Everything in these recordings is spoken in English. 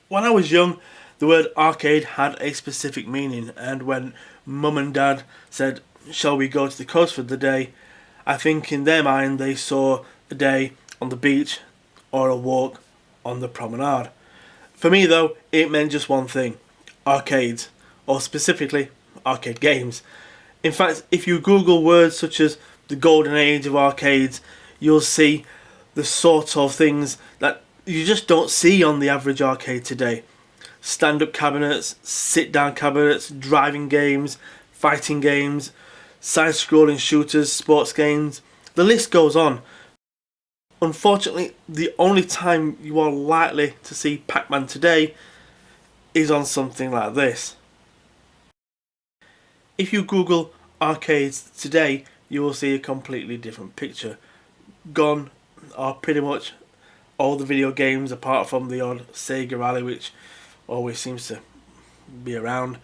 When I was young, the word arcade had a specific meaning, and when mum and dad said, "Shall we go to the coast for the day?" I think in their mind they saw a day on the beach or a walk on the promenade. For me, though, it meant just one thing: arcades, or specifically, arcade games. In fact, if you Google words such as the golden age of arcades, you'll see the sort of things that you just don't see on the average arcade today. Stand-up cabinets, sit-down cabinets, driving games, fighting games, side-scrolling shooters, sports games. The list goes on. Unfortunately, the only time you are likely to see Pac Man today is on something like this. If you Google arcades today, you will see a completely different picture. Gone are pretty much all the video games apart from the odd Sega Rally, which always seems to be around.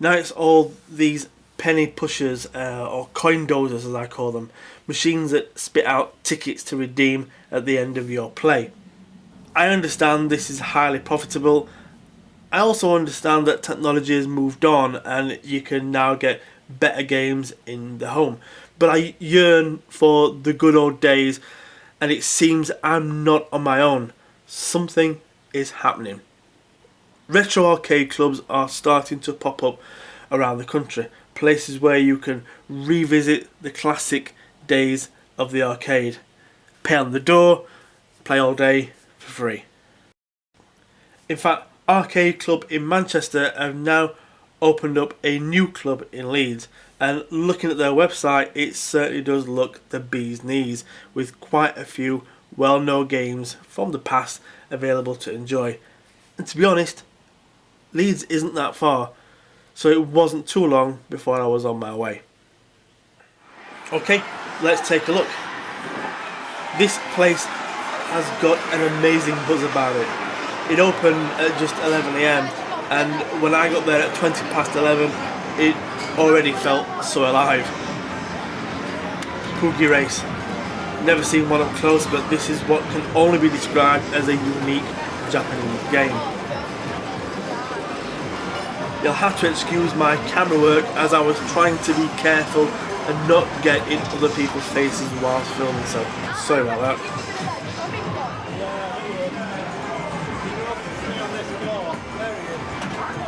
Now it's all these penny pushers, or coin dozers as I call them, machines that spit out tickets to redeem at the end of your play. I understand this is highly profitable. I also understand that technology has moved on and you can now get better games in the home. But I yearn for the good old days, and it seems I'm not on my own. Something is happening. Retro arcade clubs are starting to pop up around the country, places where you can revisit the classic days of the arcade. Pay on the door, play all day for free. In fact, Arcade Club in Manchester have now opened up a new club in Leeds, and looking at their website, it certainly does look the bee's knees, with quite a few well-known games from the past available to enjoy. And to be honest, Leeds isn't that far, so it wasn't too long before I was on my way. Okay, let's take a look. This place has got an amazing buzz about it. It opened at just 11 AM, and when I got there at 20 past 11, it already felt so alive. Poogie Race. Never seen one up close, but this is what can only be described as a unique Japanese game. You'll have to excuse my camera work as I was trying to be careful and not get in other people's faces whilst filming, so sorry about that.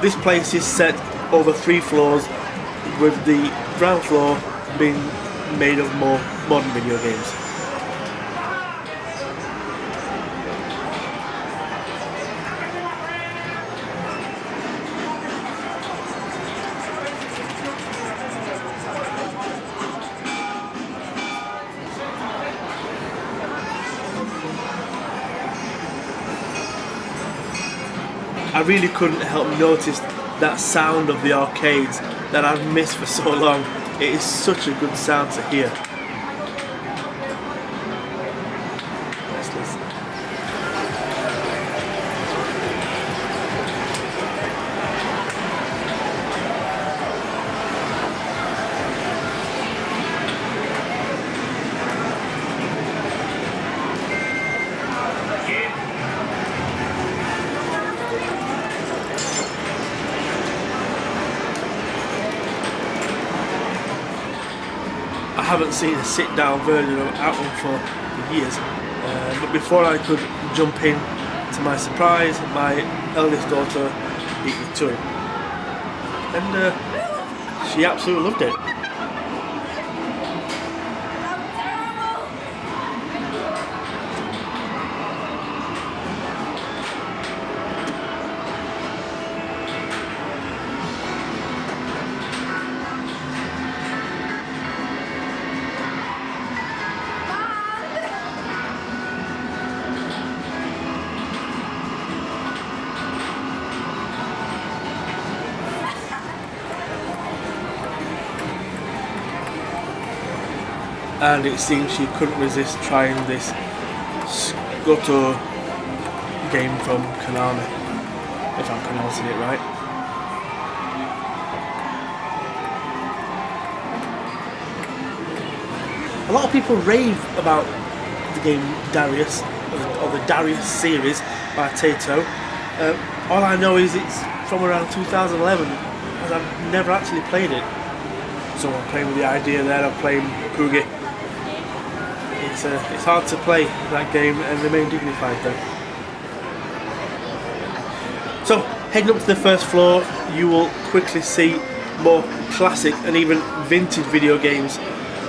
This place is set over 3 floors, with the ground floor being made of more modern video games. I really couldn't help notice that sound of the arcades that I've missed for so long. It is such a good sound to hear. Let's listen. I haven't seen a sit-down version of Outrun for years, but before I could jump in, to my surprise, my eldest daughter beat me to it, and she absolutely loved it. And it seems she couldn't resist trying this Scuttle game from Konami, if I'm pronouncing it right. A lot of people rave about the game Darius, or the Darius series by Taito, All I know is it's from around 2011, and I've never actually played it. So I'm playing with the idea there of playing Poogie. It's hard to play that game and remain dignified though. So heading up to the first floor, you will quickly see more classic and even vintage video games.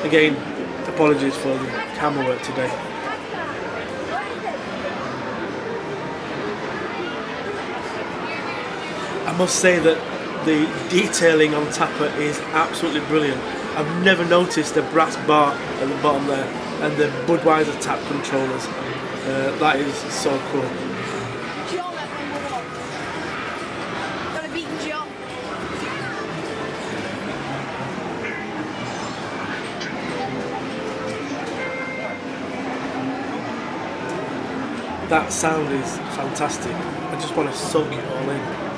Again, apologies for the camera work today. I must say that the detailing on Tapper is absolutely brilliant. I've never noticed the brass bar at the bottom there and the Budweiser tap controllers. That is so cool. That sound is fantastic. I just want to soak it all in.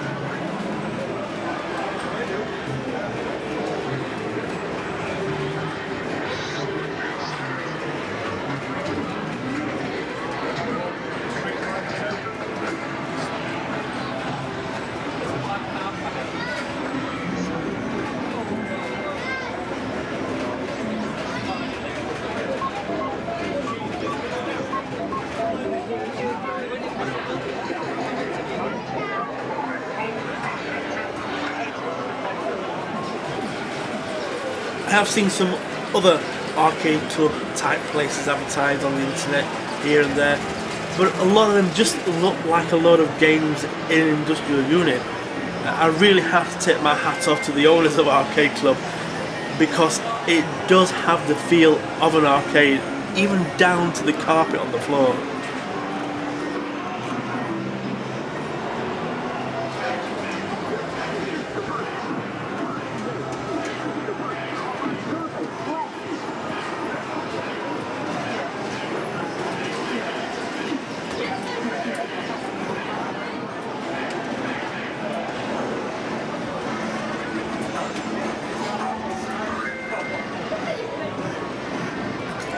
I have seen some other arcade club type places advertised on the internet here and there, but a lot of them just look like a lot of games in an industrial unit. I really have to take my hat off to the owners of Arcade Club because it does have the feel of an arcade, even down to the carpet on the floor.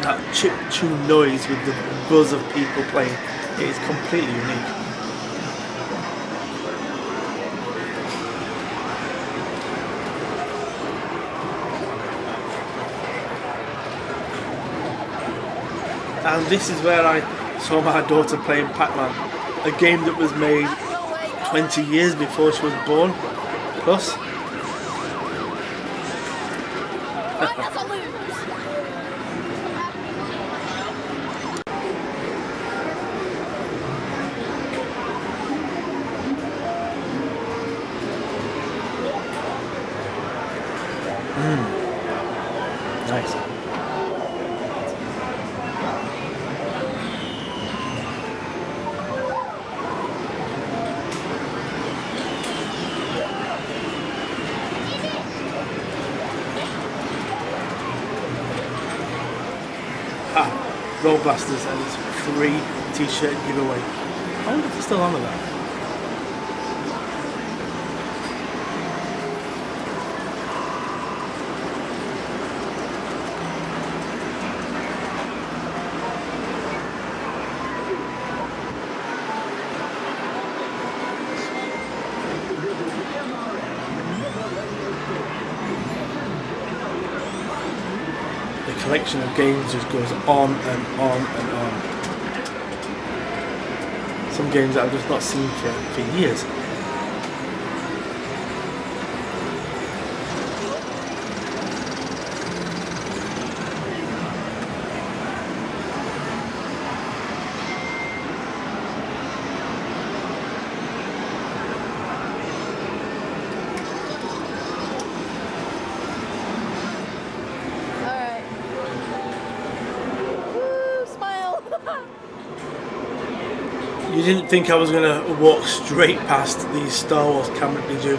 That chip tune noise with the buzz of people playing, it is completely unique. And this is where I saw my daughter playing Pac Man, a game that was made 20 years before she was born, plus. Nice. Roll Blasters, and it's free t-shirt giveaway. I wonder if they're still on with that. The collection of games just goes on and on and on. Some games that I've just not seen for years. You didn't think I was going to walk straight past the Star Wars camera, did you?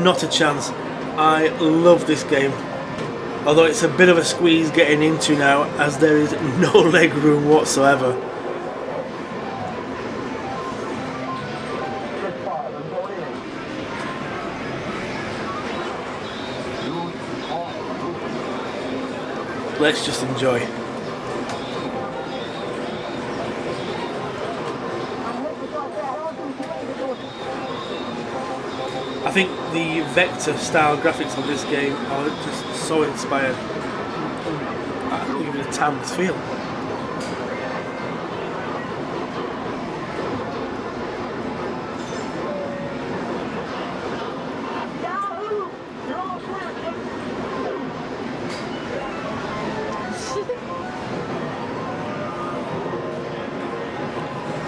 Not a chance. I love this game. Although it's a bit of a squeeze getting into now, as there is no leg room whatsoever. Let's just enjoy. I think the vector style graphics of this game are just so inspired. I give it a timeless feel.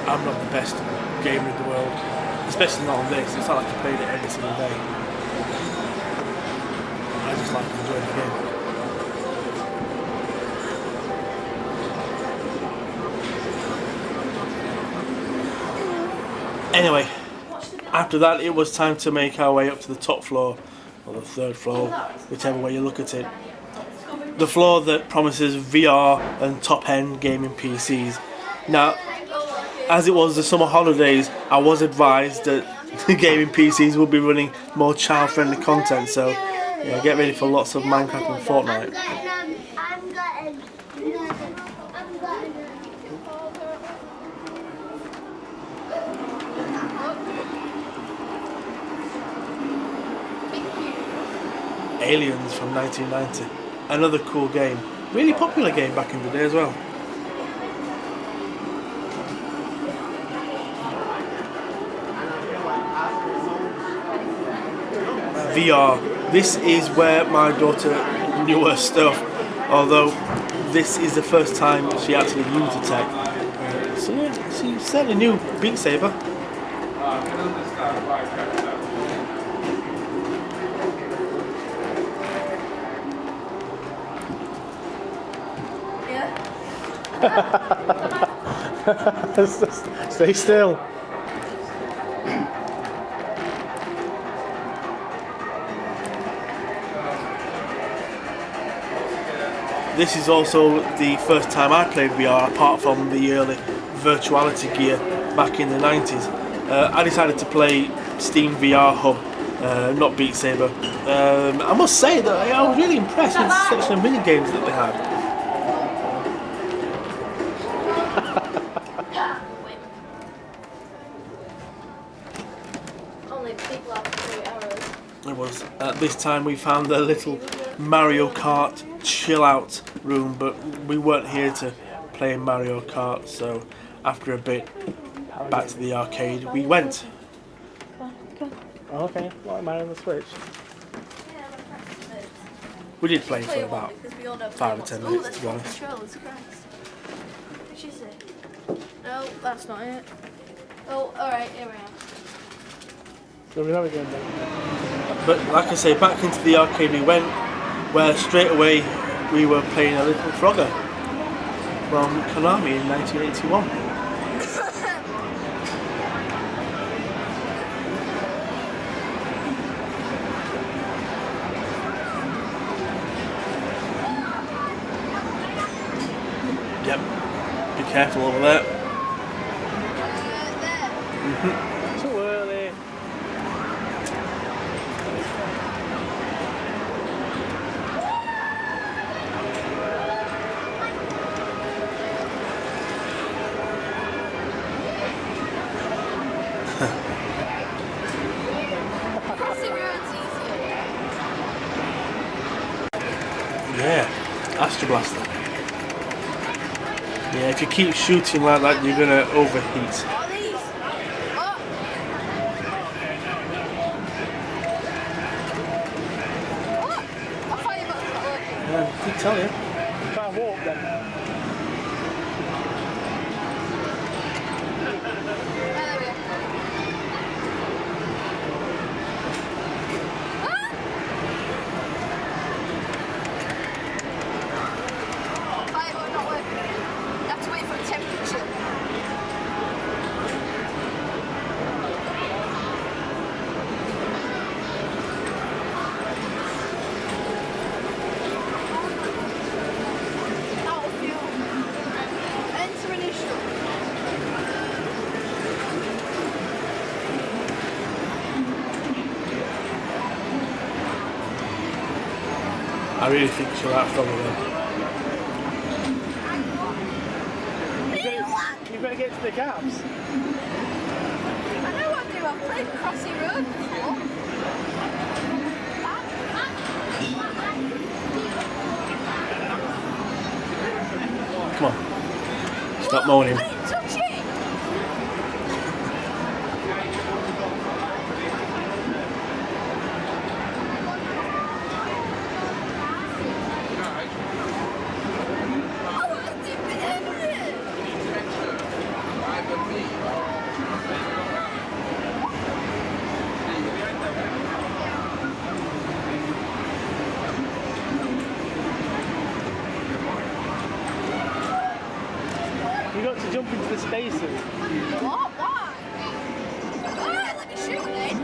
I'm not the best gamer in the world, especially not on this. It's not like I played it every single day. I just like to enjoy the game. Anyway, after that it was time to make our way up to the top floor, or the third floor, whichever way you look at it. The floor that promises VR and top-end gaming PCs. Now, as it was the summer holidays, I was advised that the gaming PCs will be running more child-friendly content, so yeah, get ready for lots of Minecraft and Fortnite. Aliens from 1990, another cool game, really popular game back in the day as well. VR. This is where my daughter knew her stuff, although this is the first time she actually used the tech. So yeah, she certainly knew Beat Saber. Stay still. This is also the first time I played VR, apart from the early virtuality gear back in the 90s. I decided to play Steam VR Hub, not Beat Saber. I must say that I was really impressed with the selection of mini games that they had. It was at this time we found a little Mario Kart chill out room, but we weren't here to play Mario Kart, so after a bit back to the arcade we went. Okay, like Mario on the Switch. We did play for about 5 or 10 minutes, to be honest. Which is it? No, that's not it. Oh, alright, here we are. So we're never going back. But like I say, back into the arcade we went, where straight away we were playing a little Frogger from Konami in 1981. Yep, be careful over there. Too early. Yeah, Astro Blaster. Yeah, if you keep shooting like that, you're gonna overheat. Yeah, I did tell you. Try and walk then. I really think she'll have fun with them. You've got to get to the gaps. I know what to do. I've played Crossy Road before. stop moaning. Touch it! You got to jump into the spaces. What? Why? Alright, let me shoot then.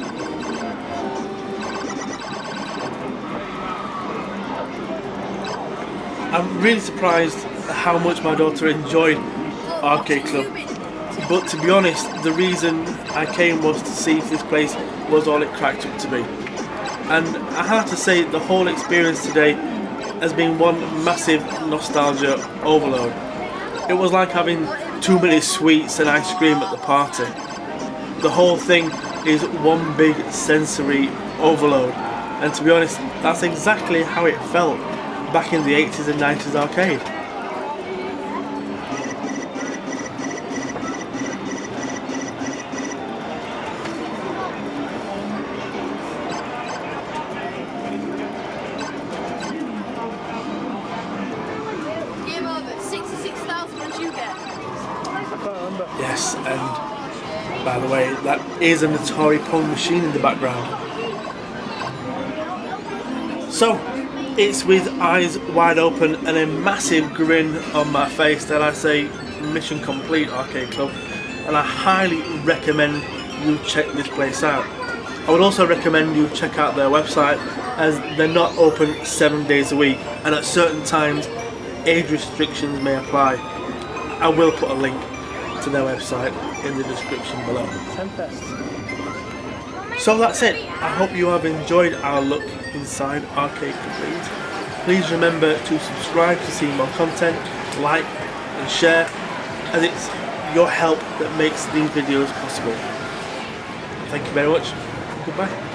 I'm really surprised at how much my daughter enjoyed Arcade Club. But to be honest, the reason I came was to see if this place was all it cracked up to be. And I have to say, the whole experience today has been one massive nostalgia overload. It was like having too many sweets and ice cream at the party. The whole thing is one big sensory overload. And to be honest, that's exactly how it felt back in the 80s and 90s arcade. Game over. 66,000 what you get. I can't remember. Yes, and by the way, that is an Atari Pong machine in the background. So, it's with eyes wide open and a massive grin on my face that I say mission complete, Arcade Club, and I highly recommend you check this place out. I would also recommend you check out their website, as they're not open 7 days a week, and at certain times age restrictions may apply. I will put a link to their website in the description below. Tempest. So that's it. I hope you have enjoyed our look inside Arcade Club Leeds. Please remember to subscribe to see more content, like and share, as it's your help that makes these videos possible. Thank you very much. Goodbye.